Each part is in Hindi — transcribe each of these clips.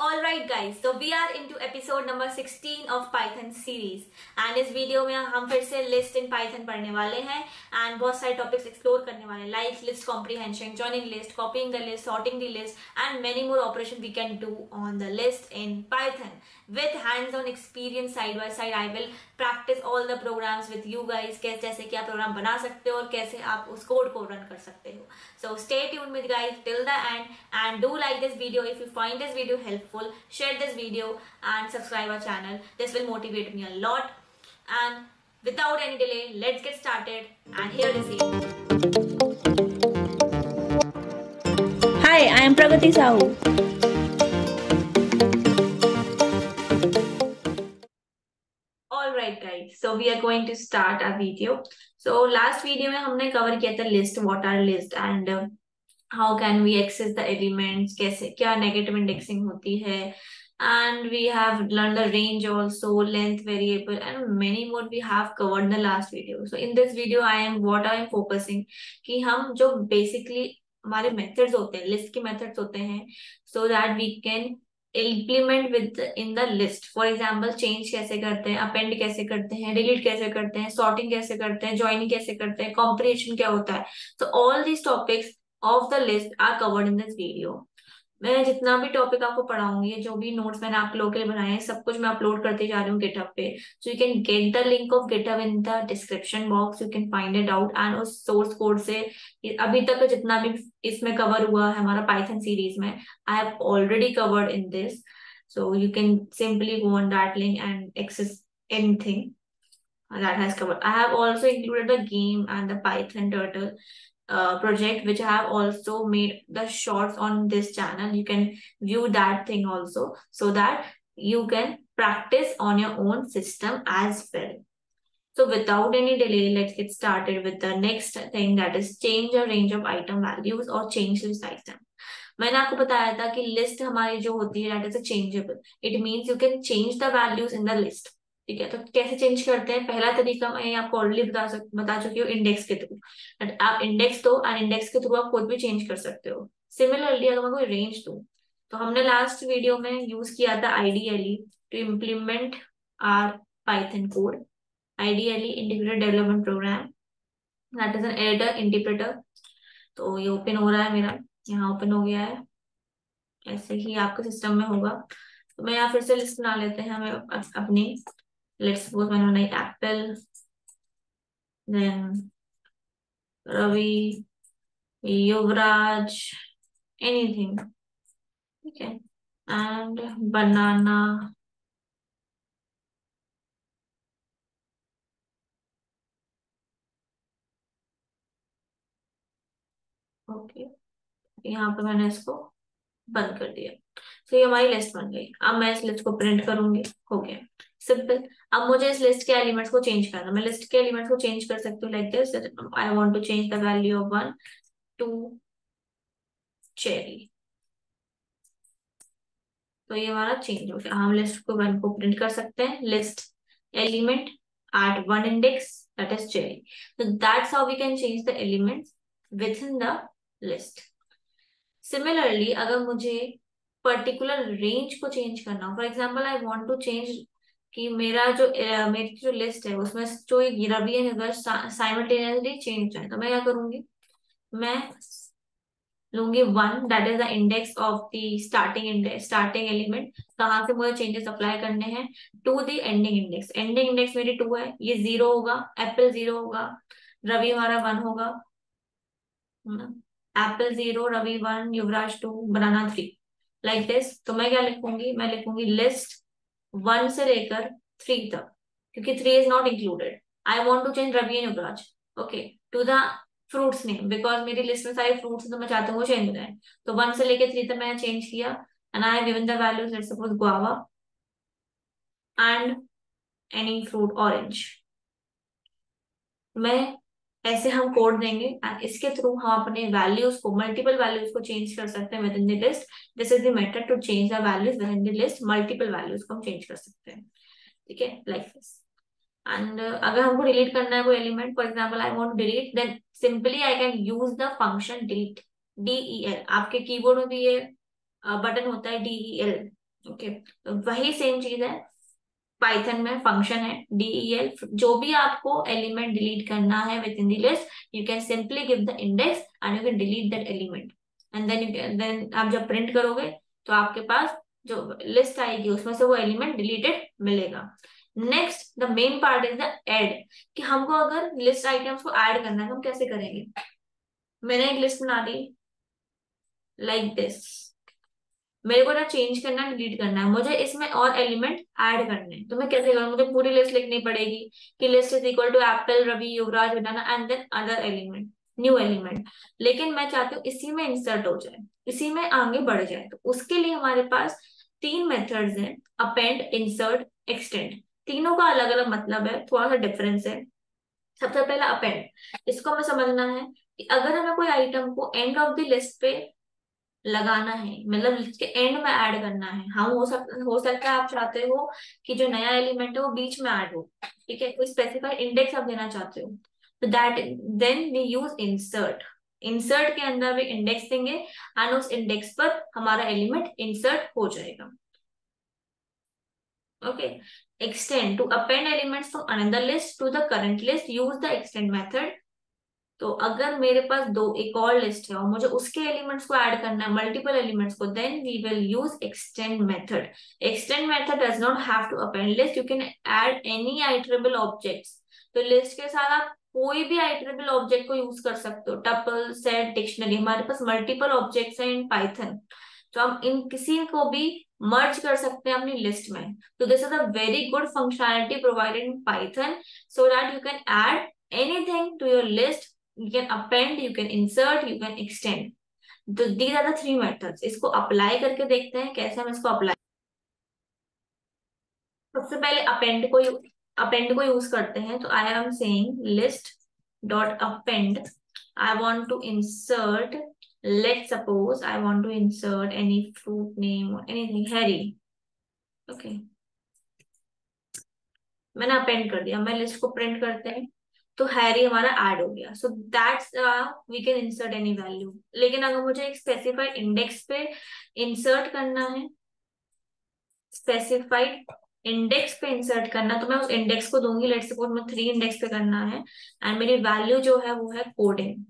All right guys, so we are into episode number 16 of Python series and इस वीडियो में हम फिर से लिस्ट इन पाइथन पढ़ने वाले हैं एंड बहुत सारे टॉपिक्स एक्सप्लोर करने वाले हैं like list comprehension, joining list, copying the list, sorting the list and many more operation we can do on the list in Python with hands-on experience side by side. I will practice all the programs with you guys, जैसे कि आप प्रोग्राम बना सकते हो और कैसे आप उस कोड को रन कर सकते हो. So stay tuned with guys till the end and do like this video if you find this video helpful. Share this video and subscribe our channel. This will motivate me a lot. And without any delay, let's get started. And here is it. Hi, I am Pragati Sahu. Alright guys, so we are going to start our video. So last video में हमने cover किया था list, what are list and how can we access the elements, कैसे क्या negative indexing होती है, and we have learned the range also, length variable and many more we have covered in the last video. So in this video I am focusing कि हम जो basically हमारे methods होते हैं, list के methods होते हैं, so that we can implement with in the list. For example change कैसे करते हैं, अपेंड कैसे करते हैं, डिलीट कैसे करते हैं, सॉर्टिंग कैसे करते हैं, ज्वाइनिंग कैसे करते हैं, कॉम्प्रिहेंशन क्या होता है. तो all these topics of the list are covered in this video. मैं जितना भी टॉपिक आपको पढ़ाऊंगी, जो भी नोट्स मैंने आप लोगों के लिए बनाए हैं, सब कुछ मैं अपलोड करते जा रही हूँ गिटहब पे. सो you can get the link of GitHub in the description box. You can find it out and उस सोर्स कोड से अभी तक जितना भी इसमें कवर हुआ है हमारा पाइथन सीरीज में, I have already covered in this. So you can simply go on that link and access anything that has covered. I have also included the game and the Python turtle project, which I have also made the shorts on this channel. You can view that thing also so that you can practice on your own system as well. So without any delay, let's get started with the next thing, that is change a range of item values or change list item. मैंने आपको बताया था कि लिस्ट हमारी जो होती है that is a changeable. It means you can change the values in the list. ठीक है, तो कैसे चेंज करते हैं? पहला तरीका मैं आपको ऑलरेडी बता चुकी हूँ, इंडेक्स के थ्रू. आप इंडेक्स दो और इंडेक्स के थ्रू आप खुद भी चेंज कर सकते हो. सिमिलरली अगर मैं कोई रेंज दूं, तो हमने लास्ट वीडियो में यूज किया था IDLE to implement our Python code. IDLE integrated development program, that is an editor interpreter. तो ये ओपन हो रहा है मेरा, यहाँ ओपन हो गया है. ऐसे ही आपके सिस्टम में होगा. तो मैं यहाँ फिर से लिस्ट बना लेते हैं हमें अपनी. लेट्स सपोज मैंने बनाई एप्पल, देन रवि, युवराज, एनीथिंग. ठीक है, एंड बनाना. ओके, यहाँ पे मैंने इसको बंद कर दिया. तो ये हमारी लिस्ट बन गई. अब मैं इस लिस्ट को प्रिंट करूंगी. हो गया, सिंपल. अब मुझे इस लिस्ट के एलिमेंट्स को चेंज करना. मैं लिस्ट के एलिमेंट्स को चेंज कर सकती हूँ like this. I want to change the value of 1 to cherry. तो ये हमारा चेंज हो गया. हम लिस्ट को 1 को प्रिंट कर सकते हैं. List element at 1 index, that is cherry. So that's how we can change the elements within the list. Similarly, अगर मुझे पर्टिकुलर रेंज को चेंज करना हो, for example I want to change कि मेरी जो लिस्ट है उसमें जो रवि एंड साइमल्टेनियसली चेंज है, तो मैं क्या करूंगी? मैं लूंगी 1, that is the index of the starting element. कहाँ से मुझे चेंजेस अप्लाई करने हैं? To the ending index. Ending index मेरी 2 है, ये 0 होगा, एप्पल 0 होगा, रवि हमारा 1 होगा. Apple 0, Ravi 1, Yuvraj 2, banana 3, like this. तो मैं क्या लिखूंगी? मैं लिखूंगी लिस्ट 1 से लेकर 3 तक, क्योंकि 3 is not included. I want to change Ravi and Yuvraj, okay, to the fruits name, because मेरी लिस्ट में सारे फ्रूट्स हैं, तो मैं चाहती हूँ वो चेंज हो जाए. तो 1 से लेकर 3 तक मैंने चेंज किया and I have given the values. Let's suppose guava and any fruit orange. मैं ऐसे हम कोड देंगे एंड इसके थ्रू हम अपने वैल्यूज को, मल्टीपल वैल्यूज को चेंज कर सकते हैं within the list. This is the method to change the values within the list. Multiple values को हम चेंज कर सकते हैं. ठीक है, लाइक दिस. एंड अगर हमको डिलीट करना है कोई element, for example I want delete, then simply I can use the function delete, DEL. आपके कीबोर्ड में भी ये बटन होता है DEL. ओके, तो वही सेम चीज है पाइथन में, फंक्शन है del। जो भी आपको एलिमेंट डिलीट करना है within the list, you can simply give the index and you can delete that element, and then then आप जब प्रिंट करोगे तो आपके पास जो लिस्ट आएगी उसमें से वो एलिमेंट डिलीटेड मिलेगा। Next the main part is the add, कि हमको अगर लिस्ट आइटम्स को ऐड करना है तो हम कैसे करेंगे। मैंने एक लिस्ट बना दी लाइक दिस, मेरे को ना चेंज करना है डिलीट करना है, मुझे इसमें और एलिमेंट ऐड करने हैं, तो मैं कैसे करूँ, मुझे पूरी लिस्ट लिखनी पड़ेगी कि list is equal to apple, Ravi, Yuvraj, banana and then other element, new element. लेकिन मैं चाहती हूँ इसी में इंसर्ट हो जाए, इसी में आगे बढ़ जाए, तो उसके लिए हमारे पास तीन मेथड्स हैं, अपेंड, इंसर्ट, एक्सटेंड। तीनों का अलग अलग मतलब है, थोड़ा सा डिफरेंस है। सबसे पहला अपेंड, इसको हमें समझना है कि अगर हमें कोई आइटम को एंड ऑफ द लिस्ट पे लगाना है, मतलब लिस्ट के एंड में ऐड करना है, हाँ हो सकता है आप चाहते हो कि जो नया एलिमेंट है वो बीच में ऐड हो, ठीक है, कोई स्पेसिफाइड इंडेक्स आप देना चाहते हो, तो that then we use insert. Insert के अंदर भी इंडेक्स देंगे एंड उस इंडेक्स पर हमारा एलिमेंट इंसर्ट हो जाएगा। Okay, extend, to append elements from another list to the current list, use the extend method. तो अगर मेरे पास दो एक और लिस्ट है और मुझे उसके एलिमेंट्स को ऐड करना है, मल्टीपल एलिमेंट्स को, then we will use extend method. Extend method does not have to append list, you can add any iterable objects. तो लिस्ट के साथ आप कोई भी आइटरेबल ऑब्जेक्ट को यूज कर सकते हो, टपल, सेट, डिक्शनरी, हमारे पास मल्टीपल ऑब्जेक्ट्स हैं इन पाइथन, तो हम इन किसी को भी मर्ज कर सकते हैं अपनी लिस्ट में। तो this is a very good functionality provided in Python, so that you can add anything to your list, you can append, you can insert, you can extend. तो these are the three methods। इसको अप्लाई करके देखते हैं कैसे हम इसको अप्लाई। सबसे पहले अपेंड को यूज करते हैं, तो I am saying list dot append, I want to insert, let suppose I want to insert any fruit name और एनीथिंग, हैरी। ओके, मैंने अपेंड कर दिया, मैं लिस्ट को प्रिंट करते हैं तो हैरी हमारा ऐड हो गया। So that's we can insert any value. लेकिन अगर मुझे एक स्पेसिफाइड इंडेक्स पे इंसर्ट करना है, स्पेसिफाइड इंडेक्स पे इंसर्ट करना, तो मैं उस इंडेक्स को दूंगी, लेट्स सपोज मैं 3 इंडेक्स पे करना है, एंड मेरी वैल्यू जो है वो है कोडिंग।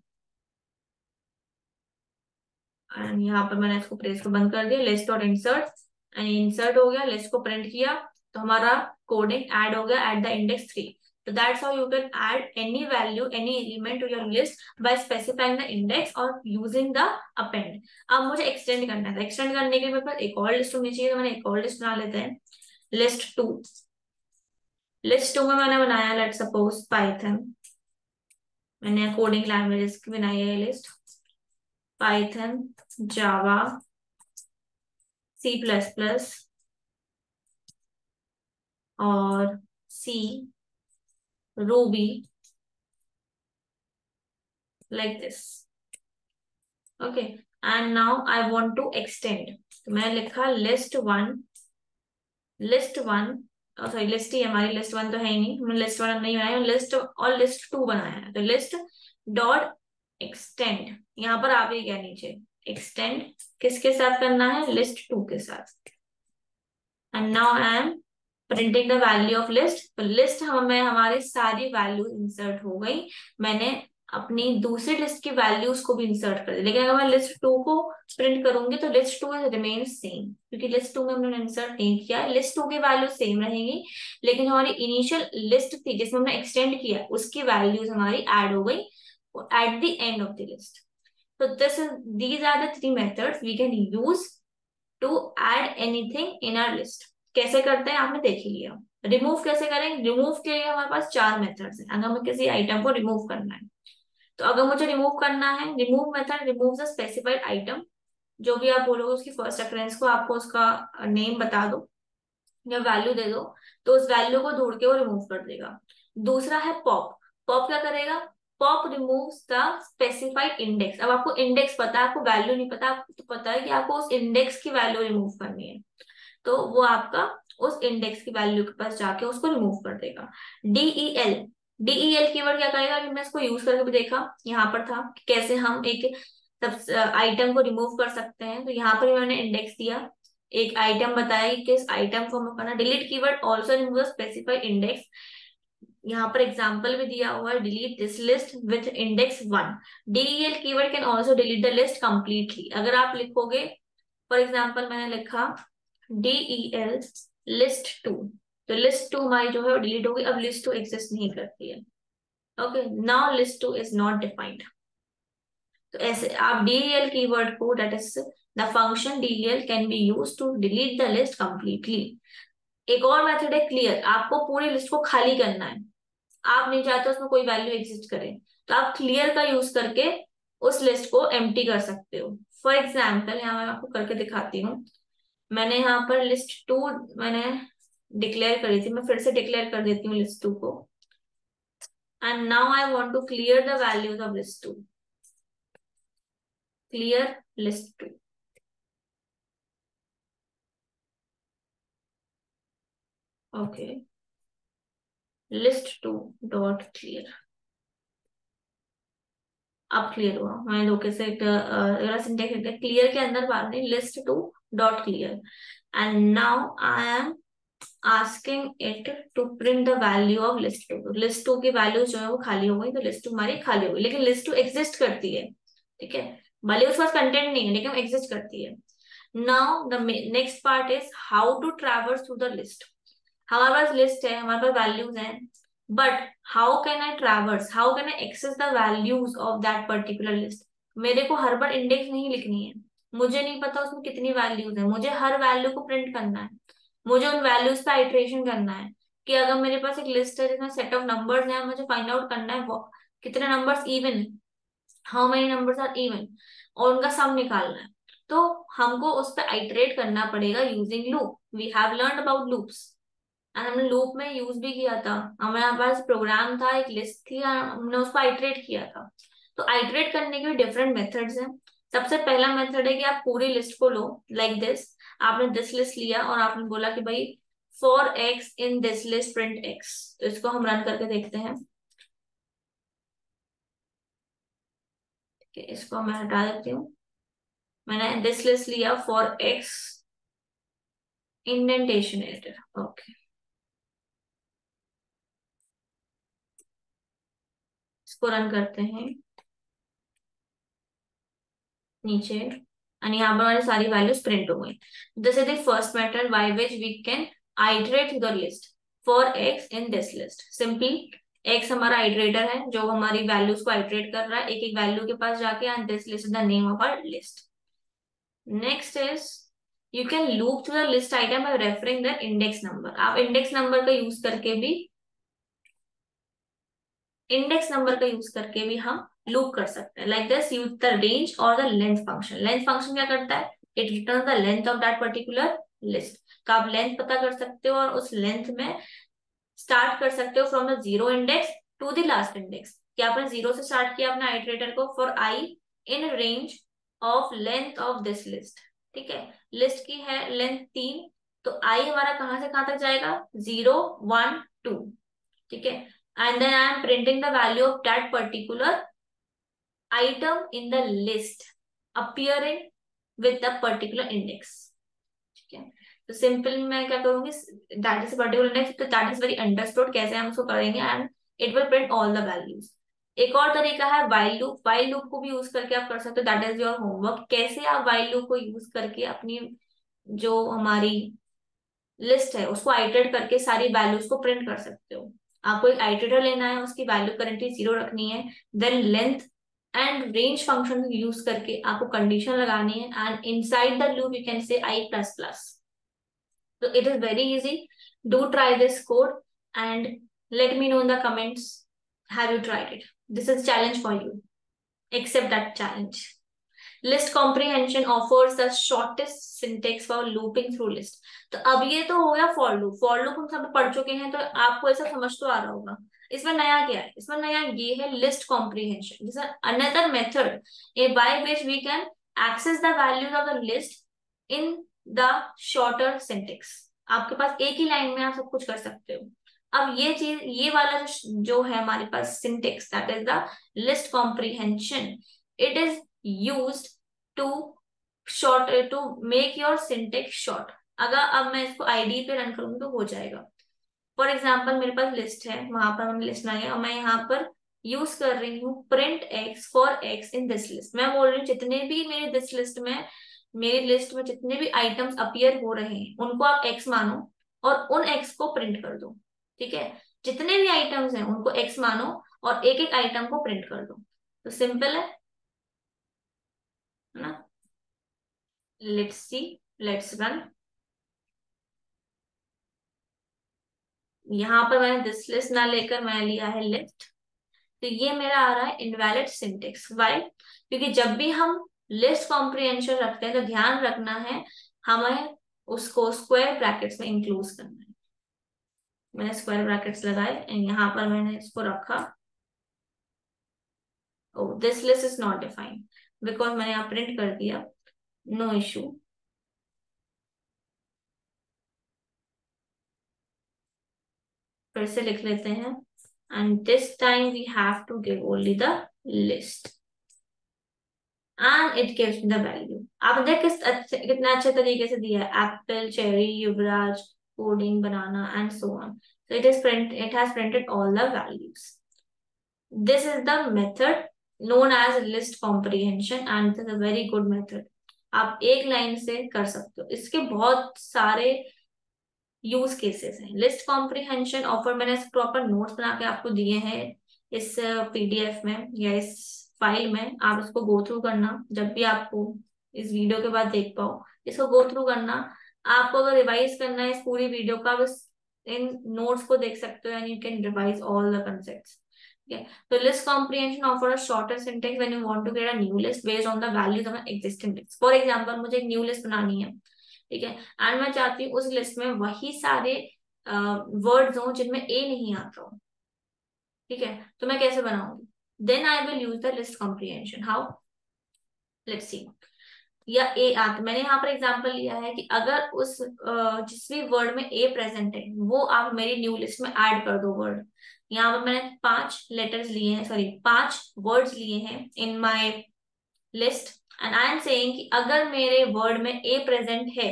एंड यहाँ पर मैंने इसको प्रेस को बंद कर दिया, लिस्ट और इंसर्ट, एंड इंसर्ट हो गया, लिस्ट को प्रिंट किया, तो हमारा कोडिंग ऐड हो गया एट द इंडेक्स 3। तो that's how you can add any value, any element to your list by specifying the index और यूजिंग द अपेंड। अब मुझे एक्सटेंड करना है, एक्सटेंड करने के लिए मेरे पास एक और लिस्ट होनी चाहिए, तो मैंने एक और लिस्ट बना लेते हैं, लिस्ट टू। लिस्ट टू में मैंने बनाया लेट सपोज पाइथन, मैंने कोडिंग लैंग्वेजेस की बनाई है list, Python, Java, C plus plus और C, Ruby, like this. Okay, and now I want to extend, तो मैंने लिखा list one, list one, sorry list ही हमारी, लिस्ट वन तो है ही नहीं, हमने लिस्ट वन नहीं बनाया, लिस्ट और लिस्ट टू बनाया है, तो लिस्ट डॉट एक्सटेंड, यहाँ पर आप ही क्या नीचे एक्सटेंड किसके साथ करना है, लिस्ट टू के साथ। And now I M printing the value of list, तो लिस्ट हमें हमारी सारी वैल्यू इंसर्ट हो गई, मैंने अपनी दूसरी लिस्ट की वैल्यूज को भी इंसर्ट कर दी। लेकिन अगर मैं लिस्ट टू को प्रिंट करूंगी तो लिस्ट टू रिमेन सेम, क्योंकि लिस्ट टू में हमने इंसर्ट नहीं किया, लिस्ट टू की वैल्यू सेम रहेगी, लेकिन हमारी इनिशियल लिस्ट थी जिसमें हमने एक्सटेंड किया उसकी वैल्यूज हमारी ऐड हो गई at the end of the list. तो these are the three methods we can use to add anything in our list। कैसे करते हैं आपने देख ही लिया। रिमूव कैसे करें, रिमूव के लिए हमारे पास चार मेथड्स हैं, अगर हमें किसी आइटम को रिमूव करना है, तो अगर मुझे रिमूव करना है, remove method remove the specified item, जो भी आप बोलोगे उसकी फर्स्ट अकरेंस को आपको उसका नेम बता दो या वैल्यू दे दो, तो उस वैल्यू को ढूंढ के वो रिमूव कर देगा। दूसरा है पॉप, पॉप क्या करेगा, pop removes the specified index. अब आपको इंडेक्स पता है, आपको वैल्यू नहीं पता, आपको तो पता है कि आपको उस इंडेक्स की वैल्यू रिमूव करनी है, तो वो आपका उस इंडेक्स की वैल्यू के पास जाके उसको रिमूव कर देगा। डीईएल, डीईएल कीवर्ड क्या करेगा, अभी मैं इसको यूज करके भी देखा, यहाँ पर था कि कैसे हम एक सब आइटम को रिमूव कर सकते हैं, तो यहाँ पर भी मैंने इंडेक्स दिया, एक आइटम बताया कि किस आइटम को हमें करना। Delete keyword also remove specified index. यहाँ पर एग्जांपल भी दिया हुआ है, delete this list with index 1। del keyword can also delete the list completely. अगर आप लिखोगे, फॉर एग्जाम्पल मैंने लिखा del list 2, तो लिस्ट 2 हमारी जो है वो डिलीट होगी। अब लिस्ट 2 एग्जिस्ट नहीं करती है। Okay, now list 2 is not defined. तो ऐसे आप del कीवर्ड को, that is the function del can be use to delete the list completely. एक और मेथड है क्लियर। आपको पूरी लिस्ट को खाली करना है, आप नहीं चाहते उसमें कोई वैल्यू एग्जिस्ट करे, तो आप क्लियर का यूज करके उस लिस्ट को एम्प्टी कर सकते हो। फॉर एग्जाम्पल यहाँ मैं आपको करके दिखाती हूँ। मैंने यहाँ पर लिस्ट 2 मैंने डिक्लेयर करी थी, मैं फिर से डिक्लेयर कर देती हूँ लिस्ट 2 को। And now I want to clear the values of list 2। Clear list 2। Okay, list 2 dot clear. अब क्लियर हुआ। मैंने धोखे से सिंटेक्स क्लियर के अंदर बात नहीं, list 2 dot clear. And now I am asking it to print the value of list 2। List 2 की वैल्यू जो है वो खाली हो गई, तो लिस्ट 2 हमारी खाली हो गई, लेकिन लिस्ट 2 एग्जिस्ट करती है। ठीक है, भले उसके पास कंटेंट नहीं है लेकिन एग्जिस्ट करती है। Now the next part is how to traverse through the list. हमारे पास लिस्ट है, हमारे पास वैल्यूज हैं, but how can I traverse, how can I access the values of that particular list. मेरे को हर बार इंडेक्स नहीं लिखनी है, मुझे नहीं पता उसमें कितनी वैल्यूज है, मुझे हर वैल्यू को प्रिंट करना है, मुझे उन वैल्यूज पे आइट्रेशन करना है। कि अगर मेरे पास एक लिस्ट है जिसमें सेट ऑफ नंबर्स है, मुझे फाइंड आउट करना है वो कितने numbers even, how many numbers are even, और उनका सम निकालना है। तो हमको उस पर आइट्रेट करना पड़ेगा using loop. We have learn about loops and हमने लूप में यूज भी किया था। हमारे पास प्रोग्राम था, एक लिस्ट थी, हमने उसको आइट्रेट किया था। तो आइट्रेट करने के भी डिफरेंट मेथड्स हैं। सबसे पहला मेथड है कि आप पूरी लिस्ट को लो, लाइक दिस। आपने दिस लिस्ट लिया और आपने बोला कि भाई for x in this list print x. तो इसको हम रन करके देखते हैं। इसको मैं हटा देती हूँ। मैंने दिस लिस्ट लिया for x indentation editor. Okay, इसको रन करते हैं नीचे, एंड यहाँ पर हमारी सारी वैल्यूज प्रिंट हो गई। This is the first method by which we can iterate the list for x in this list. Simply x हमारा आइटरेटर है जो हमारी वैल्यूज को आइटरेट कर रहा है एक एक वैल्यू के पास जाके, and this list is the name of our list. Next is you can loop through the list item by referring the index number. आप इंडेक्स नंबर का यूज करके भी, हम लूप कर सकते हैं। Like this use the range और the length function. Length function क्या करता है, it return the length of that particular list. तो आप लेंथ पता कर सकते हो और उस लेंथ में स्टार्ट कर सकते हो from the zero index to the last index. कि आपने जीरो से स्टार्ट किया अपना आइटरेटर को, for i in range of length of this list. ठीक है, लिस्ट की है लेंथ 3, तो आई हमारा कहां से कहां तक जाएगा, 0 1 2। ठीक है, and then I am printing the value of that particular item in the list appearing with the particular index। ठीक है, तो सिंपल मैं क्या करूंगी, दैट इज पर्टिकुलर इंडेक्स, तो दैट इज वेरी अंडरस्टूड कैसे हम उसको करेंगे, and it will print all the values. एक और तरीका है व्हाइल लूप। व्हाइल लूप को भी यूज करके आप कर सकते हो, दैट इज योर होमवर्क। कैसे आप व्हाइल लूप को यूज करके अपनी जो हमारी लिस्ट है उसको आइटरेट करके सारी वैल्यूज को प्रिंट कर सकते हो। आपको एक आइटरेटर लेना है, उसकी वैल्यू करेंटली 0 रखनी है, then length and range function use करके आपको कंडीशन लगानी है, and inside the loop you can say I plus plus. तो it is very easy. Do try this code and let me know in the comments, have you tried it? This is challenge for you, accept that challenge. List comprehension offers the shortest syntax for looping through list. तो अब ये तो हो गया फॉर लूप। फॉर लूप हम सब पढ़ चुके हैं, तो आपको ऐसा समझ तो आ रहा होगा। इसमें नया क्या है, इसमें नया ये है list comprehension. This is another method by which we can access the values of the list in the shorter syntax. आपके पास एक ही लाइन में आप सब कुछ कर सकते हो। अब ये चीज, ये वाला जो है हमारे पास syntax, that is the list comprehension. It is used to short to make your syntax short. अगर अब मैं इसको आईडी पे रन करूंगी तो हो जाएगा। फॉर एग्जाम्पल मेरे पास लिस्ट है, वहां पर हमने लिस्ट बनाई है और मैं यहाँ पर यूज कर रही हूँ print x for x in this list. मैं बोल रही हूँ जितने भी मेरे दिस लिस्ट में, मेरी लिस्ट में जितने भी आइटम्स अपीयर हो रहे हैं उनको आप एक्स मानो और उन एक्स को प्रिंट कर दो। ठीक है, जितने भी आइटम्स हैं उनको एक्स मानो और एक एक आइटम को प्रिंट कर दो। तो सिंपल है ना। Let's see, let's run. यहाँ पर मैंने दिस लिस्ट ना लेकर मैं लिया है लिस्ट। तो ये मेरा आ रहा है इनवैलिड सिंटेक्स। वाई? क्योंकि जब भी हम लिस्ट कॉम्प्रिहेंशन रखते हैं तो ध्यान रखना है हमें उसको स्क्वायर ब्रैकेट्स में इंक्लूड करना है। मैंने स्क्वायर ब्रैकेट्स लगाए एंड यहाँ पर मैंने इसको रखा। Oh this list is not defined because मैंने यहाँ प्रिंट कर दिया। No issue. फिर से लिख लेते हैं and this time we have to give only the list and it gives the value. आप देख कितना अच्छे तरीके से दिया है, apple, cherry, Yuvraj, coding, banana and so on. So it has printed all the values. This is the method known as list comprehension and it is a very good method. आप एक लाइन से कर सकते हो, इसके बहुत सारे यूज केसेस हैं। लिस्ट कॉम्प्रिहेंशन ऑफर मैंने प्रॉपर नोट्स बना के आपको दिए हैं इस पीडीएफ में या इस फाइल में। आप इसको गो थ्रू करना जब भी आपको इस वीडियो के बाद देख पाओ, इसको गो थ्रू करना। आपको अगर रिवाइज करना है इस पूरी वीडियो का, बस इन नोट्स को देख सकते हो and you can revise all the concepts. Okay. So list comprehension offer a shorter syntax when you want to create a new list based on the values of an existing list. For example, मुझे एक न्यू लिस्ट बनानी है, ठीक है, एंड मैं चाहती हूँ उस लिस्ट में वही सारे वर्ड्स हों जिनमें ए नहीं आता हो। ठीक है, तो मैं कैसे बनाऊंगी? Then I will use the list comprehension. How? Let's see. या ए आता, मैंने यहाँ पर एग्जांपल लिया है कि अगर उस जिस भी वर्ड में ए प्रेजेंट है वो आप मेरी न्यू लिस्ट में ऐड कर दो वर्ड। यहाँ पर मैंने 5 लेटर्स लिए हैं, सॉरी 5 वर्ड्स लिए हैं in my list and I am saying कि अगर मेरे वर्ड में ए प्रेजेंट है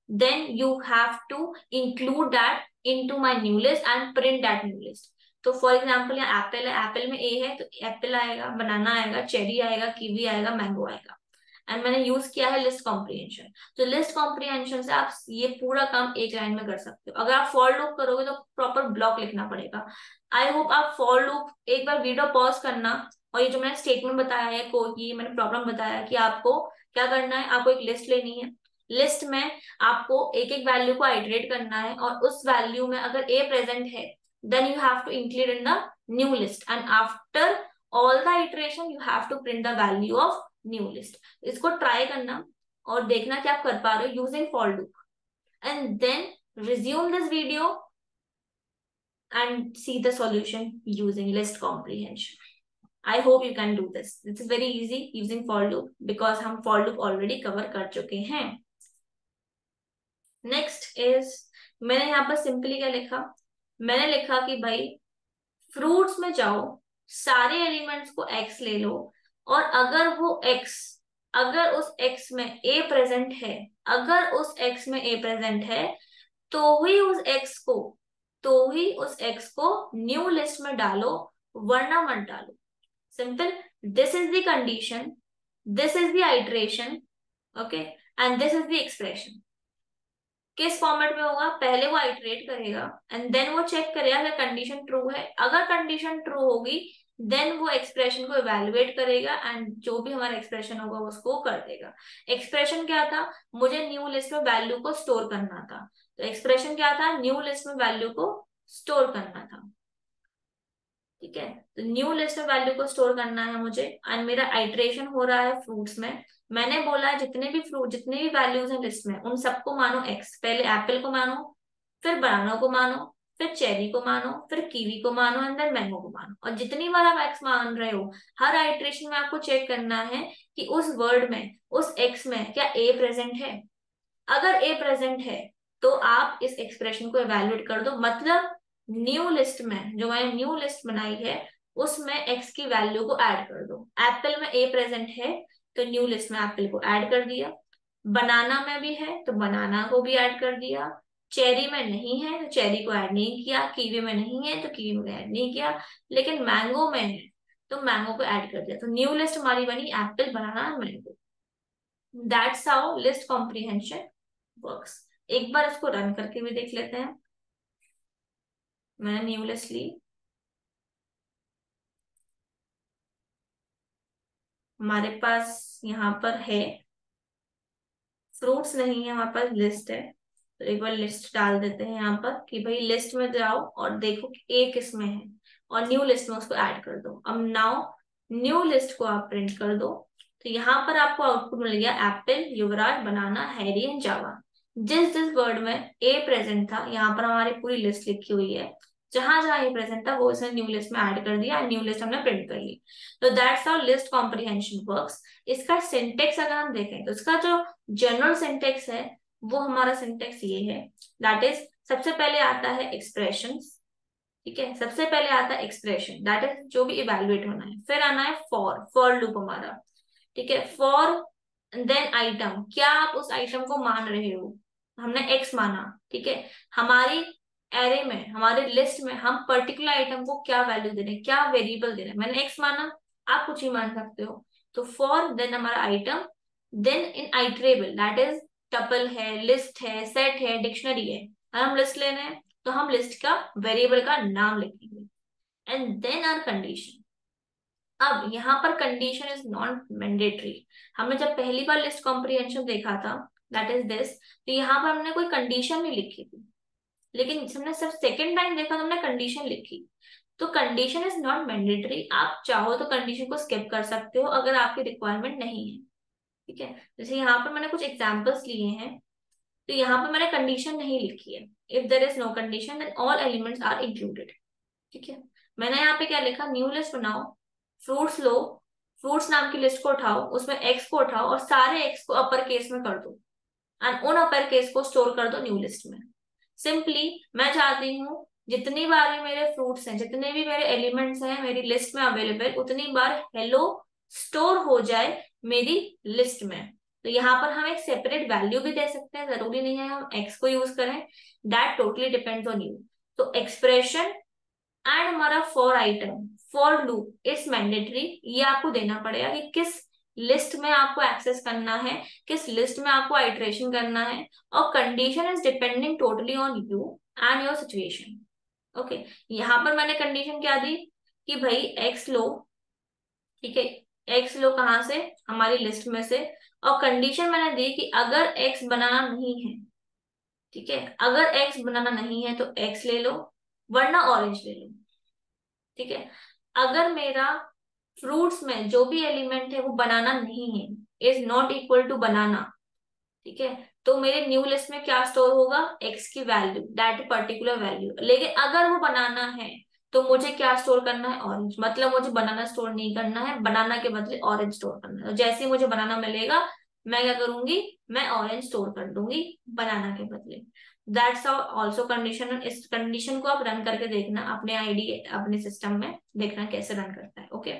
then you have to include that into my new list and print that new list. तो फॉर एग्जाम्पल यहाँ एप्पल है, एप्पल में ए है तो एप्पल आएगा, बनाना आएगा, चेरी आएगा, कीवी आएगा, मैंगो आएगा। एंड मैंने यूज किया है लिस्ट कॉम्प्रिहेंशन। तो लिस्ट कॉम्प्रिहेंशन से आप ये पूरा काम एक लाइन में कर सकते हो। अगर आप फॉर लूप करोगे तो प्रॉपर ब्लॉक लिखना पड़ेगा। आई होप आप फॉर लूप एक बार वीडियो पॉज करना और ये जो मैंने स्टेटमेंट बताया है, को ये मैंने प्रॉब्लम बताया कि आपको क्या करना है। आपको एक लिस्ट लेनी है, लिस्ट में आपको एक एक वैल्यू को आइटरेट करना है और उस वैल्यू में अगर ए प्रेजेंट है then you have to include in the new list and after all the iteration you have to print the value of new list. इसको ट्राई करना और देखना कि आप कर पा रहे हो using for loop and then resume this video and see the solution using list comprehension. I hope you can do this. This is very easy using for loop because हम for loop already cover कर चुके हैं। नेक्स्ट इज, मैंने यहाँ पर सिंपली क्या लिखा, मैंने लिखा कि भाई फ्रूट्स में जाओ, सारे एलिमेंट्स को एक्स ले लो और अगर वो एक्स, अगर उस एक्स में ए प्रेजेंट है, अगर उस एक्स में ए प्रेजेंट है तो ही उस एक्स को, तो ही उस एक्स को न्यू लिस्ट में डालो, वरना मत डालो। Simple, this is the condition, this is the iteration, okay, and this is the expression. किस फॉर्मेट में होगा? पहले वो आइटरेट करेगा एंड देन वो चेक करेगा अगर कंडीशन ट्रू है। अगर कंडीशन ट्रू होगी देन वो एक्सप्रेशन को इवेलुएट करेगा एंड जो भी हमारा एक्सप्रेशन होगा उसको कर देगा। एक्सप्रेशन क्या था? मुझे न्यू लिस्ट में वैल्यू को स्टोर करना था, तो एक्सप्रेशन क्या था? न्यू लिस्ट में वैल्यू को स्टोर करना था। ठीक है, तो न्यू लिस्ट में वैल्यू को स्टोर करना है मुझे एंड मेरा आइटरेशन हो रहा है फ्रूट्स में। मैंने बोला है जितने भी फ्रूट, जितने भी वैल्यूज हैं लिस्ट में उन सबको मानो एक्स। पहले एप्पल को मानो, फिर बनाना को मानो, फिर चेरी को मानो, फिर कीवी को मानो एंड देन मैंगो को मानो। और जितनी बार आप एक्स मान रहे हो हर आइटरेशन में आपको चेक करना है कि उस वर्ड में, उस एक्स में क्या ए प्रेजेंट है। अगर ए प्रेजेंट है तो आप इस एक्सप्रेशन को इवेल्युएट कर दो, मतलब न्यू लिस्ट में, जो मैंने न्यू लिस्ट बनाई है उसमें एक्स की वैल्यू को ऐड कर दो। एप्पल में ए प्रेजेंट है तो न्यू लिस्ट में एप्पल को ऐड कर दिया, बनाना में भी है तो बनाना को भी ऐड कर दिया, चेरी में नहीं है तो चेरी को ऐड नहीं किया, कीवी में नहीं है तो कीवी में ऐड नहीं किया, लेकिन मैंगो में है तो मैंगो को ऐड कर दिया। तो न्यू लिस्ट हमारी बनी एप्पल, बनाना और mango. That's how list comprehension works. एक बार इसको रन करके भी देख लेते हैं। मैंने न्यू लिस्ट ली, हमारे पास यहाँ पर है, फ्रूट्स नहीं है हमारे पास, लिस्ट है। तो एक बार लिस्ट डाल देते हैं यहाँ पर कि भाई लिस्ट में जाओ और देखो कि ए किस में है, और न्यू लिस्ट में उसको ऐड कर दो। अब नाउ न्यू लिस्ट को आप प्रिंट कर दो। तो यहाँ पर आपको आउटपुट मिल गया apple, Yuvraj, banana, Harry and Java. जिस जिस वर्ड में ए प्रेजेंट था यहाँ पर हमारी पूरी लिस्ट लिखी हुई है, जहां जहां ये प्रेजेंट था वो इसने न्यू लिस्ट में ऐड कर दिया, न्यू लिस्ट हमने प्रिंट कर ली। तो that's how list comprehension works. इसका सिंटेक्स अगर हम देखें तो इसका जो जनरल सिंटेक्स है वो हमारा सिंटेक्स ये है, दैट इज सबसे पहले आता है एक्सप्रेशन। ठीक है, सबसे पहले आता है एक्सप्रेशन, दैट इज जो भी इवेल्युएट होना है। फिर आना है फॉर लूप हमारा। ठीक है, फॉर देन आइटम, क्या आप उस आइटम को मान रहे हो, हमने एक्स माना। ठीक है, हमारी एरे में, हमारे लिस्ट में हम पर्टिकुलर आइटम को क्या वैल्यू दे रहे हैं, क्या वेरिएबल दे रहे हैं। मैंने एक्स माना, आप कुछ ही मान सकते हो। तो फॉर देन हमारा item, then in iterable, that is tuple है, लिस्ट है, सेट है, डिक्शनरी है। अगर हम लिस्ट लेना है तो हम लिस्ट का वेरिएबल का नाम लिखेंगे, एंड देन आर कंडीशन। अब यहाँ पर कंडीशन इज नॉट मैंडेटरी। हमने जब पहली बार लिस्ट कॉम्प्रिहेंशन देखा था, दैट इज दिस, तो यहाँ पर हमने कोई कंडीशन नहीं लिखी थी, लेकिन हमने सिर्फ सेकेंड टाइम देखा तो हमने कंडीशन लिखी। तो कंडीशन इज नॉट मैंडेटरी, आप चाहो तो कंडीशन को स्किप कर सकते हो अगर आपकी रिक्वायरमेंट नहीं है। ठीक है, जैसे यहाँ पर मैंने कुछ एग्जाम्पल्स लिए हैं, तो यहाँ पर मैंने कंडीशन नहीं लिखी है। If there is no condition then all elements are included. ठीक है, मैंने यहाँ पे क्या लिखा, न्यू लिस्ट बनाओ, फ्रूट्स लो, फ्रूट्स नाम की लिस्ट को उठाओ, उसमें एक्स को उठाओ और सारे एक्स को अपर केस में कर दो, एंड उन अपर केस को स्टोर कर दो न्यू लिस्ट में। सिंपली मैं चाहती हूँ जितनी बार भी मेरे फ्रूट्स हैं, जितने भी मेरे एलिमेंट्स हैं मेरी लिस्ट में अवेलेबल, उतनी बार हेलो स्टोर हो जाए मेरी लिस्ट में। तो यहाँ पर हम एक सेपरेट वैल्यू भी दे सकते हैं, जरूरी नहीं है हम एक्स को यूज करें, that totally depends on you. तो एक्सप्रेशन एंड हमारा for item, for loop is mandatory, ये आपको देना पड़ेगा कि किस लिस्ट में आपको एक्सेस करना है, किस लिस्ट में आपको आइट्रेशन करना है, और condition is depending totally on you and your situation. Okay, यहाँ पर मैंने कंडीशन क्या दी कि भाई एक्स लो। ठीक है, एक्स लो कहाँ से, हमारी लिस्ट में से, और कंडीशन मैंने दी कि अगर एक्स बनाना नहीं है, ठीक है, अगर एक्स बनाना नहीं है तो एक्स ले लो, वरना ऑरेंज ले लो। ठीक है, अगर मेरा फ्रूट्स में जो भी एलिमेंट है वो बनाना नहीं है, इज नॉट इक्वल टू बनाना, ठीक है, तो मेरे न्यू लिस्ट में क्या स्टोर होगा, एक्स की वैल्यू, दैट पर्टिकुलर वैल्यू। लेकिन अगर वो बनाना है तो मुझे क्या स्टोर करना है, ऑरेंज। मतलब मुझे बनाना स्टोर नहीं करना है, बनाना के बदले ऑरेंज स्टोर करना है। तो जैसे ही मुझे बनाना मिलेगा मैं क्या करूंगी, मैं ऑरेंज स्टोर कर दूंगी बनाना के बदले। That's also condition. इस कंडीशन को आप रन करके देखना अपने आईडी, अपने सिस्टम में देखना कैसे रन करता है। Okay,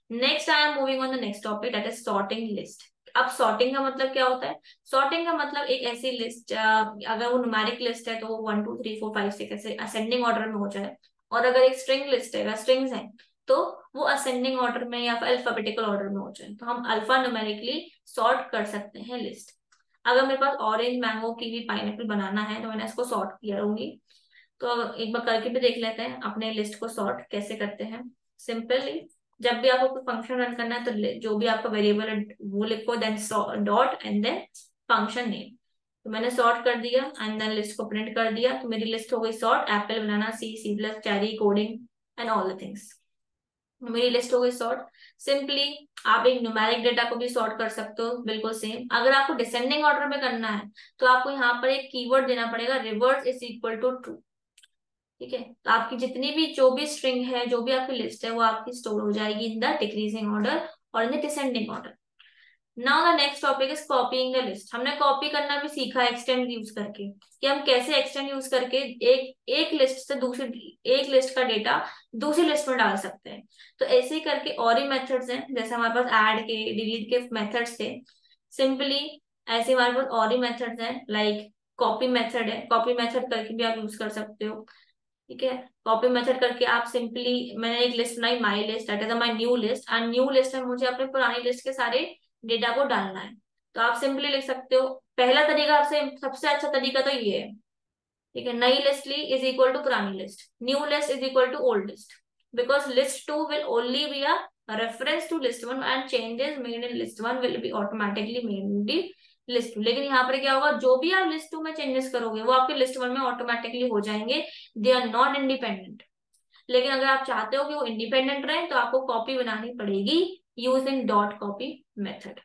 next I am moving on the next topic, that is sorting list. अब सॉर्टिंग का मतलब क्या होता है, सॉर्टिंग का मतलब एक ऐसी लिस्ट, अगर वो न्यूमेरिक लिस्ट है तो वो 1 2 3 4 5 6 ऐसे असेंडिंग ऑर्डर में हो जाए, और अगर एक स्ट्रिंग लिस्ट है, स्ट्रिंग्स है, तो वो असेंडिंग ऑर्डर में या फिर अल्फाबेटिकल ऑर्डर में हो जाए, तो हम अल्फा न्यूमेरिकली सॉर्ट कर सकते हैं लिस्ट। अगर मेरे पास ऑरेंज, मैंगो, कीवी, पाइनएप्पल बनाना है तो मैंने इसको सॉर्ट किया रहूंगी। तो अब एक बार करके भी देख लेते हैं अपने लिस्ट को सॉर्ट कैसे करते हैं। सिंपली जब भी आपको कोई फंक्शन रन करना है तो जो भी आपका वेरिएबल है वो लिखो, then dot and then function name. तो मैंने सॉर्ट कर दिया एंड देन लिस्ट को प्रिंट कर दिया, तो मेरी लिस्ट हो गई sort, apple, banana, C, C plus, cherry, coding and all the things. मेरी लिस्ट हो गई सॉर्ट। सिंपली आप एक न्यूमेरिक डेटा को भी सॉर्ट कर सकते हो, बिल्कुल सेम। अगर आपको डिसेंडिंग ऑर्डर में करना है तो आपको यहाँ पर एक कीवर्ड देना पड़ेगा, reverse is equal to true. ठीक है, तो आपकी जितनी भी जो भी स्ट्रिंग है, जो भी आपकी लिस्ट है, वो आपकी स्टोर हो जाएगी इन द डिक्रीजिंग ऑर्डर और in the descending order. Now the next topic is copying the list. हमने कॉपी करना भी सीखा एक्सटेंड यूज करके, कि हम कैसे एक्सटेंड यूज करके एक लिस्ट से दूसरी, एक लिस्ट का डेटा दूसरी लिस्ट में डाल सकते हैं। तो ऐसे ही करके और ही मेथड्स हैं, जैसे हमारे पास ऐड के, डिलीट के मेथड्स थे। सिंपली ऐसे हमारे पास और भी मेथड्स हैं, लाइक कॉपी मेथड है, कॉपी मेथड करके भी आप यूज कर सकते हो। ठीक है, कॉपी मेथड करके आप सिंपली, मैंने एक लिस्ट बनाई my list, that is my new list, and new list में मुझे अपने पुरानी लिस्ट के सारे डेटा को डालना है। तो आप सिंपली लिख सकते हो, पहला तरीका आपसे सबसे अच्छा तरीका तो ये है। ठीक है, नई लिस्ट ली इज इक्वल टू पुरानी list, new list is equal to old list, because list two will only be a reference to list one and changes made in list one will be automatically made in the list two. लेकिन यहाँ पर क्या होगा, जो भी आप लिस्ट टू में चेंजेस करोगे वो आपके लिस्ट वन में ऑटोमेटिकली हो जाएंगे, दे आर नॉट इंडिपेंडेंट। लेकिन अगर आप चाहते हो कि वो इंडिपेंडेंट रहे तो आपको कॉपी बनानी पड़ेगी यूजिंग डॉट कॉपी मेथड।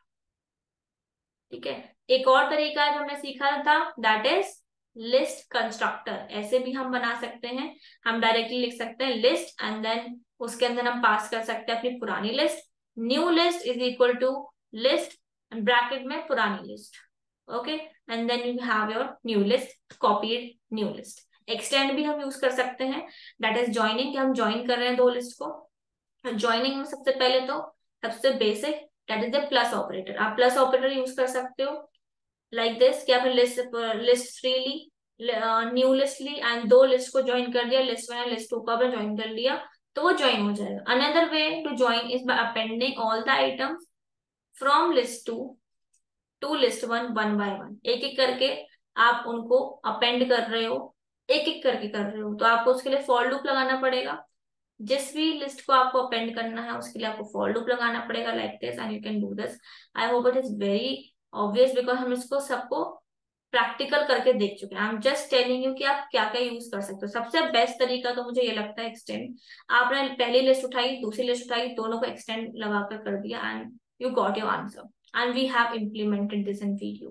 ठीक है, एक और तरीका है जो हमने सीखा था, दैट इज लिस्ट कंस्ट्रक्टर। ऐसे भी हम बना सकते हैं, हम डायरेक्टली लिख सकते हैं लिस्ट एंड देन उसके अंदर हम पास कर सकते हैं अपनी पुरानी list, new list is equal to list bracket में पुरानी list. Okay, and then you have your new list, copied new list. Extend भी हम यूज कर सकते हैं, दैट इज ज्वाइनिंग, कि हम ज्वाइन कर रहे हैं दो लिस्ट को। ज्वाइनिंग में सबसे पहले तो सबसे basic, that is the plus operator. आप प्लस ऑपरेटर यूज कर सकते हो लाइक दिस, कि आपने लिस्ट थ्री ली, न्यू लिस्ट ली एंड दो लिस्ट को ज्वाइन कर दिया, लिस्ट वन लिस्ट टू को आपने ज्वाइन कर लिया तो वो ज्वाइन हो जाएगा। Another way to join is by appending all the items from list two to list one, one by one, एक एक करके आप उनको अपेंड कर रहे हो, एक एक करके कर रहे हो, तो आपको उसके लिए फॉर लूप लगाना पड़ेगा। जिस भी लिस्ट को आपको अपेंड करना है उसके लिए आपको फॉर लूप लगाना पड़ेगा like this, and you can do this. I hope it is very obvious, because हम इसको सबको प्रैक्टिकल करके देख चुके हैं। I am just telling you कि आप क्या क्या यूज कर सकते हो। सबसे बेस्ट तरीका तो मुझे ये लगता है एक्सटेंड। आपने पहली लिस्ट उठाई, दूसरी लिस्ट उठाई, दोनों को एक्सटेंड लगाकर कर दिया and you got your answer, and we have implemented this in video.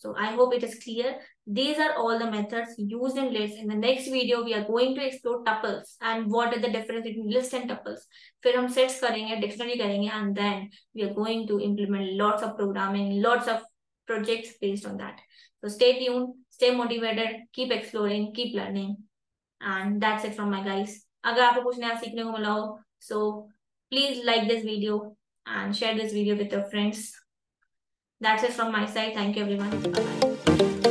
So I hope it is clear. These are all the methods used in lists. In the next video we are going to explore tuples and what is the difference between list and tuples. फिर हम sets करेंगे, dictionary करेंगे, and then we are going to implement lots of programming, lots of projects based on that. So stay tuned, stay motivated, keep exploring, keep learning, and that's it from my guys. अगर आपको कुछ नया सीखने को मिला हो, so please like this video and share this video with your friends. That's it from my side. Thank you everyone. Bye bye.